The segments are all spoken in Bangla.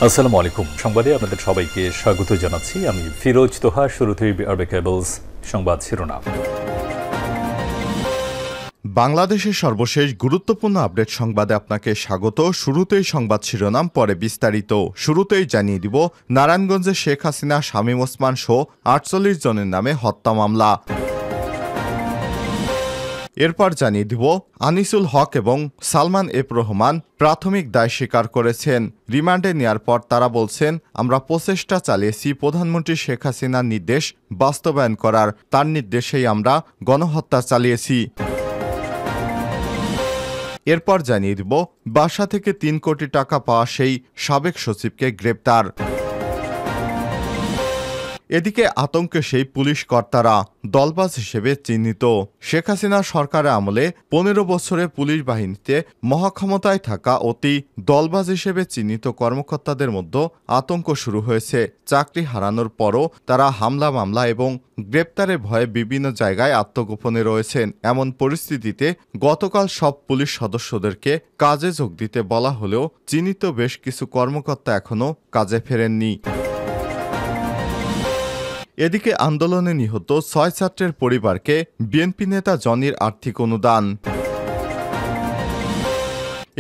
আসসালামু আলাইকুম। সংবাদে আপনাদের সবাইকে স্বাগত জানাচ্ছি। আমি ফিরোজ তোহা। শুরুতেই আরবে কেবলস সংবাদ শিরোনাম। বাংলাদেশের সর্বশেষ গুরুত্বপূর্ণ আপডেট সংবাদে আপনাকে স্বাগত। শুরুতেই সংবাদ শিরোনাম, পরে বিস্তারিত। শুরুতেই জানিয়ে দিব, নারায়ণগঞ্জে শেখ হাসিনা, শামীম ওসমান সহ ৪৮ জনের নামে হত্যা মামলা। এরপর জানিয়ে দিব, আনিসুল হক এবং সালমান এফ রহমান প্রাথমিক দায় স্বীকার করেছেন। রিমান্ডে নেওয়ার পর তারা বলছেন, আমরা প্রচেষ্টা চালিয়েছি প্রধানমন্ত্রী শেখ হাসিনার নির্দেশ বাস্তবায়ন করার। তার নির্দেশেই আমরা গণহত্যা চালিয়েছি। এরপর জানিয়ে দিব, বাসা থেকে ৩ কোটি টাকা পাওয়া সেই সাবেক সচিবকে গ্রেপ্তার। এদিকে আতঙ্কে সেই পুলিশ কর্তারা দলবাজ হিসেবে চিহ্নিত। শেখ হাসিনা সরকারের আমলে ১৫ বছরে পুলিশ বাহিনীতে মহাক্ষমতায় থাকা অতি দলবাজ হিসেবে চিহ্নিত কর্মকর্তাদের মধ্যে আতঙ্ক শুরু হয়েছে। চাকরি হারানোর পরও তারা হামলা মামলা এবং গ্রেপ্তারের ভয়ে বিভিন্ন জায়গায় আত্মগোপনে রয়েছেন। এমন পরিস্থিতিতে গতকাল সব পুলিশ সদস্যদেরকে কাজে যোগ দিতে বলা হলেও চিহ্নিত বেশ কিছু কর্মকর্তা এখনও কাজে ফেরেননি। এদিকে আন্দোলনে নিহত ৬ ছাত্রের পরিবারকে বিএনপি নেতা জনির আর্থিক অনুদান।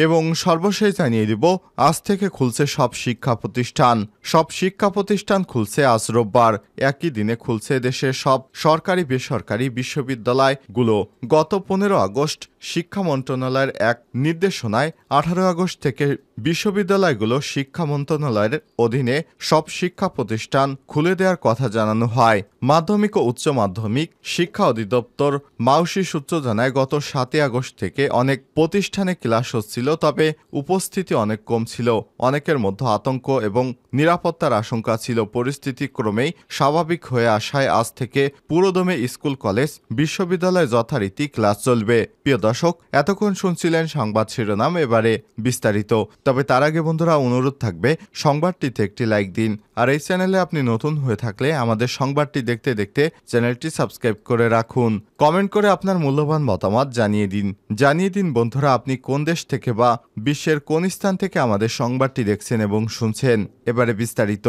এবং সর্বশেষ জানিয়ে দিব, আজ থেকে খুলছে সব শিক্ষা প্রতিষ্ঠান। সব শিক্ষা প্রতিষ্ঠান খুলছে আজ রোববার। একই দিনে খুলছে দেশের সব সরকারি বেসরকারি বিশ্ববিদ্যালয়গুলো। গত ১৫ আগস্ট শিক্ষা মন্ত্রণালয়ের এক নির্দেশনায় ১৮ আগস্ট থেকে বিশ্ববিদ্যালয়গুলো শিক্ষা মন্ত্রণালয়ের অধীনে সব শিক্ষা প্রতিষ্ঠান খুলে দেওয়ার কথা জানানো হয়। মাধ্যমিক ও উচ্চ মাধ্যমিক শিক্ষা অধিদপ্তর মাউসি সূত্র জানায়, গত ৭ আগস্ট থেকে অনেক প্রতিষ্ঠানে ক্লাস হচ্ছিল, তবে উপস্থিতি অনেক কম ছিল। অনেকের মধ্যে আতঙ্ক এবং নিরাপত্তার আশঙ্কা ছিল। পরিস্থিতি ক্রমেই স্বাভাবিক হয়ে আসায় আজ থেকে পুরোদমে স্কুল, কলেজ, বিশ্ববিদ্যালয়ে যথারীতি ক্লাস চলবে। প্রিয় দর্শক, এতক্ষণ শুনছিলেন সংবাদ শিরোনাম, এবারে বিস্তারিত। তবে তার আগে বন্ধুরা, অনুরোধ থাকবে সংবাদটিতে একটি লাইক দিন। আর এই চ্যানেলে আপনি নতুন হয়ে থাকলে আমাদের সংবাদটি দেখতে দেখতে চ্যানেলটি সাবস্ক্রাইব করে রাখুন। কমেন্ট করে আপনার মূল্যবান মতামত জানিয়ে দিন বন্ধুরা, আপনি কোন দেশ থেকে বা বিশ্বের কোন স্থান থেকে আমাদের সংবাদটি দেখছেন এবং শুনছেন। এবারে বিস্তারিত।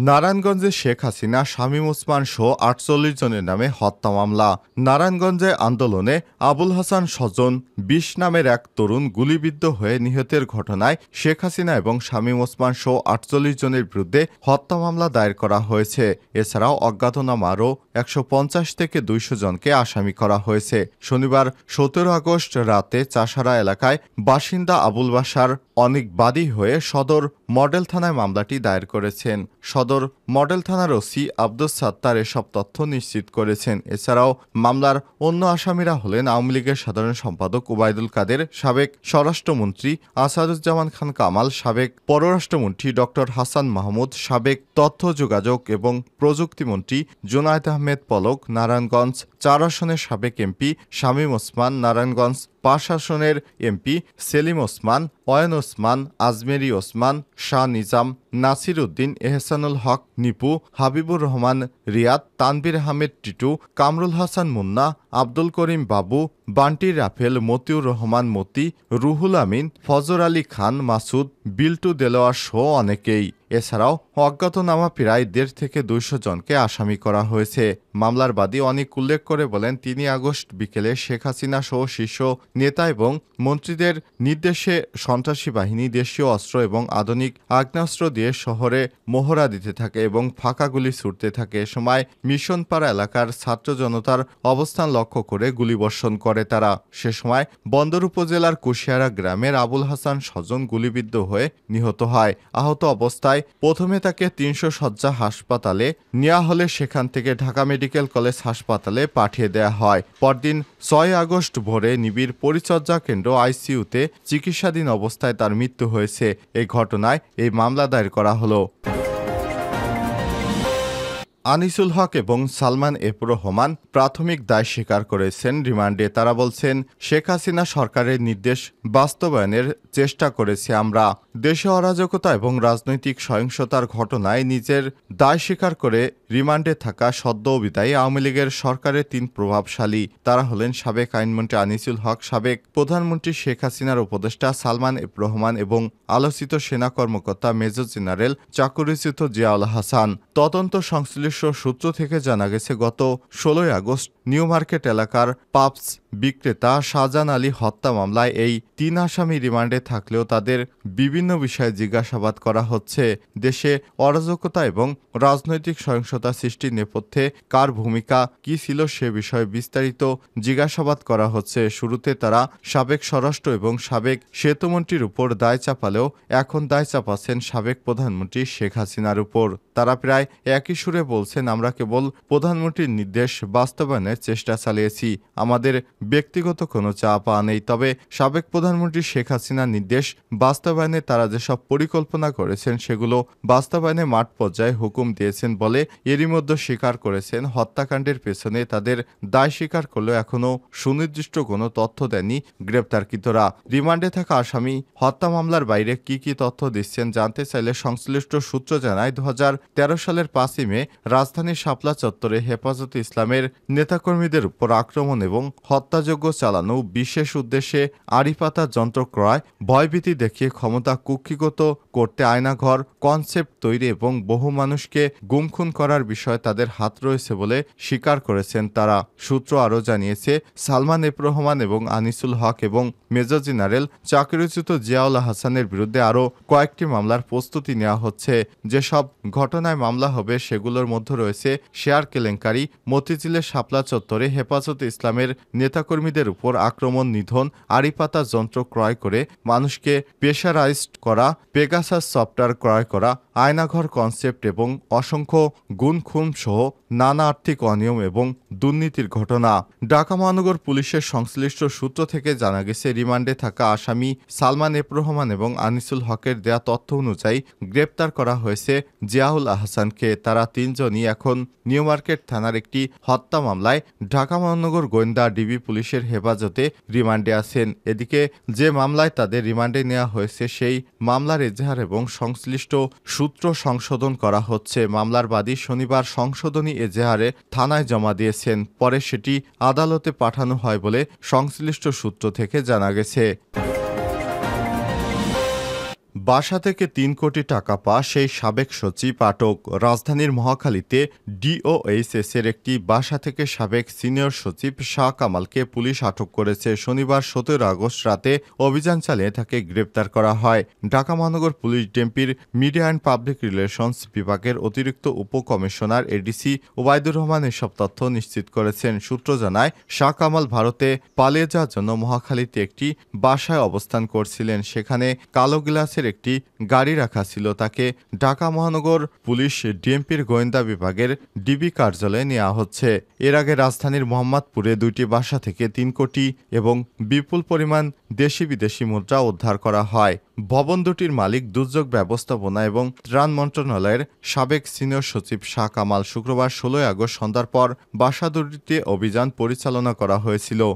নারায়ণগঞ্জে শেখ হাসিনা, শামীম ওসমান সহ ৪৮ জনের নামে হত্যা মামলা। নারায়ণগঞ্জে আন্দোলনে আবুল হাসান স্বজন ২০ নামের এক তরুণ গুলিবিদ্ধ হয়ে নিহতের ঘটনায় শেখ হাসিনা এবং শামীম ওসমান সহ ৪৮ জনের বিরুদ্ধে হত্যা মামলা দায়ের করা হয়েছে। এছাড়াও অজ্ঞাতনামা আরও ১৫০ থেকে ২০০ জনকে আসামি করা হয়েছে। শনিবার ১৭ আগস্ট রাতে চাষারা এলাকায় বাসিন্দা আবুল বাশার অনেক বাদী হয়ে সদর মডেল থানায় মামলাটি দায়ের করেছেন। সদর মডেল থানার ওসি আব্দুস সাত্তার এসব তথ্য নিশ্চিত করেছেন। এছাড়াও মামলার অন্য আসামিরা হলেন আওয়ামী লীগের সাধারণ সম্পাদক ওবায়দুল কাদের, সাবেক স্বরাষ্ট্রমন্ত্রী আসাদুজ্জামান খান কামাল, সাবেক পররাষ্ট্রমন্ত্রী ডক্টর হাসান মাহমুদ, সাবেক তথ্য যোগাযোগ এবং প্রযুক্তিমন্ত্রী জুনায়েদ আহমেদ পলক, নারায়ণগঞ্জ ৪ আসনের সাবেক এমপি শামীম ওসমান, নারায়ণগঞ্জ ৫ আসনের এমপি সেলিম ওসমান, অয়ন ওসমান, আজমেরি ওসমান, শাহ নিজাম, নাসির উদ্দিন, এহসানুল হক নিপু, হাবিবুর রহমান রিয়াদ, তানভীর আহমেদ টিটু, কামরুল হাসান মুন্না, আব্দুল করিম বাবু, বান্টি রাফেল, মতিউর রহমান মতি, রুহুল আমিন, ফজর আলী খান মাসুদ, বিল্টু দেলোয়ার সহ অনেকেই। এছাড়াও অজ্ঞাতনামা প্রায় ১৫০ থেকে ২০০ জনকে আসামি করা হয়েছে। মামলার বাদী অনেক উল্লেখ করে বলেন, ৩ আগস্ট বিকেলে শেখ হাসিনা সহ শীর্ষ নেতা এবং মন্ত্রীদের নির্দেশে সন্ত্রাসী বাহিনী দেশীয় অস্ত্র এবং আধুনিক আগ্নেয়াস্ত্র দিয়ে শহরে মহড়া দিতে থাকে এবং ফাঁকা গুলি ছুটতে থাকে। এ সময় মিশনপাড়া এলাকার ছাত্র জনতার অবস্থান লক্ষ্য করে গুলিবর্ষণ করে তারা। সে সময় বন্দর উপজেলার কুশিয়ারা গ্রামের আবুল হাসান স্বজন গুলিবিদ্ধ হয়ে নিহত হয়। আহত অবস্থায় প্রথমে তাকে ৩০০ শয্যা হাসপাতালে নেওয়া হলে সেখান থেকে ঢাকা মেডিকেল কলেজ হাসপাতালে পাঠিয়ে দেওয়া হয়। পরদিন ৬ আগস্ট ভোরে নিবিড় পরিচর্যা কেন্দ্র আইসিইউতে চিকিৎসাধীন অবস্থায় তার মৃত্যু হয়েছে। এই ঘটনায় এই মামলা দায়ের করা হলো। আনিসুল হক এবং সালমান এফ রহমান প্রাথমিক দায় স্বীকার করেছেন রিমান্ডে। তারা বলছেন, শেখ হাসিনা সরকারের নির্দেশ বাস্তবায়নের চেষ্টা করেছি আমরা। দেশে অরাজকতা এবং রাজনৈতিক সহিংসতার ঘটনায় নিজের দায় স্বীকার করে রিমান্ডে থাকা সদ্য বিদায়ী আওয়ামী লীগের সরকারের ৩ প্রভাবশালী। তারা হলেন সাবেক আইনমন্ত্রী আনিসুল হক, সাবেক প্রধানমন্ত্রী শেখ হাসিনার উপদেষ্টা সালমান এফ রহমান এবং আলোচিত সেনা কর্মকর্তা মেজর জেনারেল চাকরিচ্যুত জিয়াউল হাসান। তদন্ত সংশ্লিষ্ট সূত্র থেকে জানা গেছে, গত ১৬ আগস্ট নিউ মার্কেট এলাকার পাপস বিক্রেতা শাহজাহান আলী হত্যা মামলায় এই ৩ আসামি রিমান্ডে থাকলেও তাদের বিভিন্ন বিষয়ে জিজ্ঞাসাবাদ করা হচ্ছে। দেশে অরাজকতা এবং রাজনৈতিক সহিংসতা সৃষ্টির নেপথ্যে কার ভূমিকা কী ছিল সে বিষয়ে বিস্তারিত জিজ্ঞাসাবাদ করা হচ্ছে। শুরুতে তারা সাবেক স্বরাষ্ট্র এবং সাবেক সেতুমন্ত্রীর উপর দায় চাপালেও এখন দায় চাপাচ্ছেন সাবেক প্রধানমন্ত্রী শেখ হাসিনার উপর। তারা প্রায় একই সুরে বলছেন, আমরা কেবল প্রধানমন্ত্রীর নির্দেশ বাস্তবায়নের চেষ্টা চালিয়েছি, আমাদের ব্যক্তিগত কোনো চাপা নেই। তবে সাবেক প্রধানমন্ত্রী শেখ হাসিনার নির্দেশ বাস্তবায়নে তারা যেসব পরিকল্পনা করেছেন সেগুলো বাস্তবায়নে মাঠ পর্যায়ে হুকুম দিয়েছেন বলে এরই মধ্যে স্বীকার করেছেন। হত্যাকাণ্ডের পেছনে তাদের দায় স্বীকার করলেও এখনও সুনির্দিষ্ট কোনো তথ্য দেননি গ্রেপ্তারকৃতরা। রিমান্ডে থাকা আসামি হত্যা মামলার বাইরে কি কি তথ্য দিচ্ছেন জানতে চাইলে সংশ্লিষ্ট সূত্র জানায়, ২০১৩ সালের ৫ই মে রাজধানীর শাপলা চত্বরে হেফাজতে ইসলামের নেতাকর্মীদের উপর আক্রমণ এবং হত্যাযজ্ঞ চালানো, বিশেষ উদ্দেশ্যে আড়িপাতা যন্ত্র ক্রয়, ভয়ভীতি দেখিয়ে ক্ষমতা কুক্ষিগত করতে আয়নাঘর কনসেপ্ট তৈরি এবং বহু মানুষকে গুমখুন করার বিষয়ে তাদের হাত রয়েছে বলে স্বীকার করেছেন তারা। সূত্র আরও জানিয়েছে, সালমান এফ রহমান এবং আনিসুল হক এবং মেজর জেনারেল চাকরিচ্যুত জিয়াউল হাসানের বিরুদ্ধে আরও কয়েকটি মামলার প্রস্তুতি নেওয়া হচ্ছে। যেসব ঘটনায় মামলা হবে সেগুলোর মধ্যে রয়েছে শেয়ার কেলেঙ্কারি, মতিঝিলের শাপলা চত্বরে হেফাজতে ইসলামের নেতাকর্মীদের উপর আক্রমণ, নিধন, আড়িপাতা যন্ত্র ক্রয় করে মানুষকে প্রেশারাইজড করা, পেগাসাস সফটওয়্যার ক্রয় করা, আয়নাঘর কনসেপ্ট এবং অসংখ্য গুম-খুন সহ নানা আর্থিক অনিয়ম এবং দুর্নীতির ঘটনা। ঢাকা মহানগর পুলিশের সংশ্লিষ্ট সূত্র থেকে জানা গেছে, রিমান্ডে থাকা আসামি সালমান এফ রহমান এবং আনিসুল হকের দেয়া তথ্য অনুযায়ী গ্রেপ্তার করা হয়েছে জিয়াউল আহসানকে। তারা ৩ জনই এখন নিউ মার্কেট থানার একটি হত্যা মামলায় ঢাকা মহানগর গোয়েন্দা ডিবি পুলিশের হেফাজতে রিমান্ডে আছেন। এদিকে যে মামলায় তাদের রিমান্ডে নেওয়া হয়েছে সেই মামলার এজাহার এবং সংশ্লিষ্ট সূত্র সংশোধন করা হচ্ছে। মামলার বাদী শনিবার সংশোধনী এজাহারে থানায় জমা দিয়েছেন, পরে সেটি আদালতে পাঠানো হয় বলে সংশ্লিষ্ট সূত্র থেকে জানা গেছে। বাসা থেকে ৩ কোটি টাকা পাওয়া সেই সাবেক সচিব আটক। রাজধানীর মহাখালীতে ডিওএইচএস-এর একটি বাসা থেকে সাবেক সিনিয়র সচিব শাহ কামালকে পুলিশ আটক করেছে। শনিবার ১৭ আগস্ট রাতে অভিযান চালিয়ে তাকে গ্রেপ্তার করা হয়। ঢাকা মহানগর পুলিশ ডিএমপির মিডিয়া অ্যান্ড পাবলিক রিলেশনস বিভাগের অতিরিক্ত উপকমিশনার এডিসি ওবায়দুর রহমান এসব তথ্য নিশ্চিত করেছেন। সূত্র জানায়, শাহ কামাল ভারতে পালিয়ে যাওয়ার জন্য মহাখালীতে একটি বাসায় অবস্থান করছিলেন। সেখানে কালো গ্লাসের একটি গাড়ি রাখা ছিল। তাকে ঢাকা মহানগর পুলিশ ডিএমপির গোয়েন্দা বিভাগের ডিবি কার্যালয়ে নেওয়া হচ্ছে। এর আগে রাজধানীর মোহাম্মদপুরে ২টি বাসা থেকে ৩ কোটি এবং বিপুল পরিমাণ দেশি বিদেশি মুদ্রা উদ্ধার করা হয়। ভবন দুটির মালিক দুর্যোগ ব্যবস্থাপনা এবং ত্রাণ মন্ত্রণালয়ের সাবেক সিনিয়র সচিব শাহ কামাল। শুক্রবার ১৬ আগস্ট সন্ধ্যার পর বাসা দুটিতে অভিযান পরিচালনা করা হয়েছিল।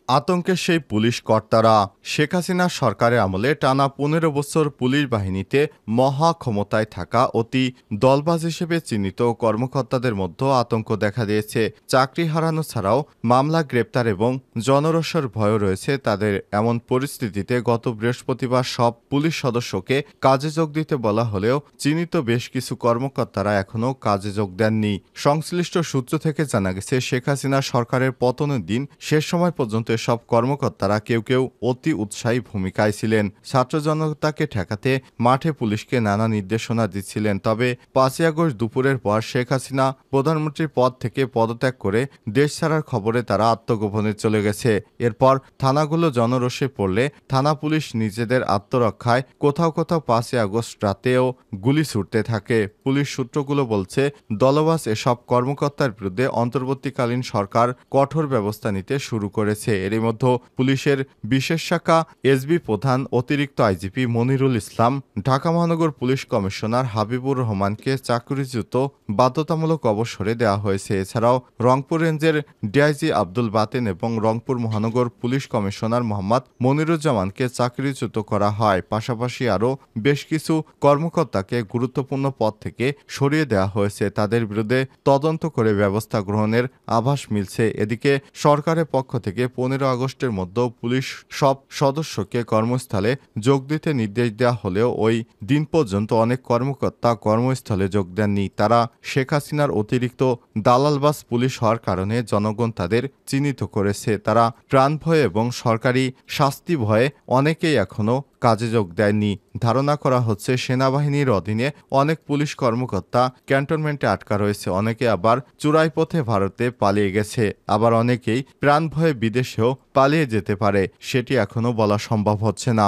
আতঙ্কের সেই পুলিশ কর্তারা। শেখ হাসিনা সরকারের আমলে টানা ১৫ বছর পুলিশ বাহিনীতে মহা ক্ষমতায় থাকা অতি দলবাজ হিসেবে চিহ্নিত কর্মকর্তাদের মধ্যে আতঙ্ক দেখা দিয়েছে। চাকরি হারানো ছাড়াও মামলা, গ্রেপ্তার এবং জনরোষের ভয় রয়েছে তাদের। এমন পরিস্থিতিতে গত বৃহস্পতিবার সব পুলিশ সদস্যকে কাজে যোগ দিতে বলা হলেও চিহ্নিত বেশ কিছু কর্মকর্তারা এখনও কাজে যোগ দেননি। সংশ্লিষ্ট সূত্র থেকে জানা গেছে, শেখ হাসিনা সরকারের পতনের দিন শেষ সময় পর্যন্ত সব কর্মকর্তারা কেউ কেউ অতি উৎসাহী ভূমিকায় ছিলেন। ছাত্র জনতাকে ঠেকাতে মাঠে পুলিশকে নানা নির্দেশনা দিচ্ছিলেন। তবে ৫ই আগস্ট দুপুরের পর শেখ হাসিনা প্রধানমন্ত্রীর পদ থেকে পদত্যাগ করে দেশ ছাড়ার খবরে তারা আত্মগোপনে চলে গেছে। এরপর থানাগুলো জনরোষে পড়লে থানা পুলিশ নিজেদের আত্মরক্ষায় কোথাও কোথাও ৫ই আগস্ট রাতেও গুলি ছুটতে থাকে। পুলিশ সূত্রগুলো বলছে, দলবাজ এসব কর্মকর্তার বিরুদ্ধে অন্তর্বর্তীকালীন সরকার কঠোর ব্যবস্থা নিতে শুরু করেছে। এরই মধ্যে পুলিশের বিশেষ শাখা এসবি প্রধান অতিরিক্ত আইজিপি মনিরুল ইসলাম, ঢাকা মহানগর পুলিশ কমিশনার হাবিবুর রহমানকে চাকরিচ্যুত বাধ্যতামূলক অবসরে দেওয়া হয়েছে। এছাড়াও রংপুর রেঞ্জের ডিআইজি আব্দুল বাতেন এবং রংপুর মহানগর পুলিশ কমিশনার মোহাম্মদ মনিরুজ্জামানকে চাকরিচ্যুত করা হয়। পাশাপাশি আরও বেশ কিছু কর্মকর্তাকে গুরুত্বপূর্ণ পদ থেকে সরিয়ে দেওয়া হয়েছে। তাদের বিরুদ্ধে তদন্ত করে ব্যবস্থা গ্রহণের আভাস মিলছে। এদিকে সরকারের পক্ষ থেকে 15 আগস্টের মধ্যে পুলিশ সব সদস্যকে কর্মস্থলে যোগ দিতে নির্দেশ দেওয়া হলেও ওই দিন পর্যন্ত অনেক কর্মকর্তা কর্মস্থলে যোগ দেননি। তারা শেখ হাসিনার অতিরিক্ত দালালবাজ পুলিশ হওয়ার কারণে জনগণ তাদের চিহ্নিত করেছে। তারা প্রাণ ভয়ে এবং সরকারি শাস্তি ভয়ে অনেকেই এখনও কাজে যোগ দেয়নি। ধারণা করা হচ্ছে সেনাবাহিনীর অধীনে অনেক পুলিশ কর্মকর্তা ক্যান্টনমেন্টে আটকা রয়েছে। অনেকে আবার চোরাই পথে ভারতে পালিয়ে গেছে, আবার অনেকেই প্রাণ ভয়ে বিদেশেও পালিয়ে যেতে পারে। সেটি এখনও বলা সম্ভব হচ্ছে না।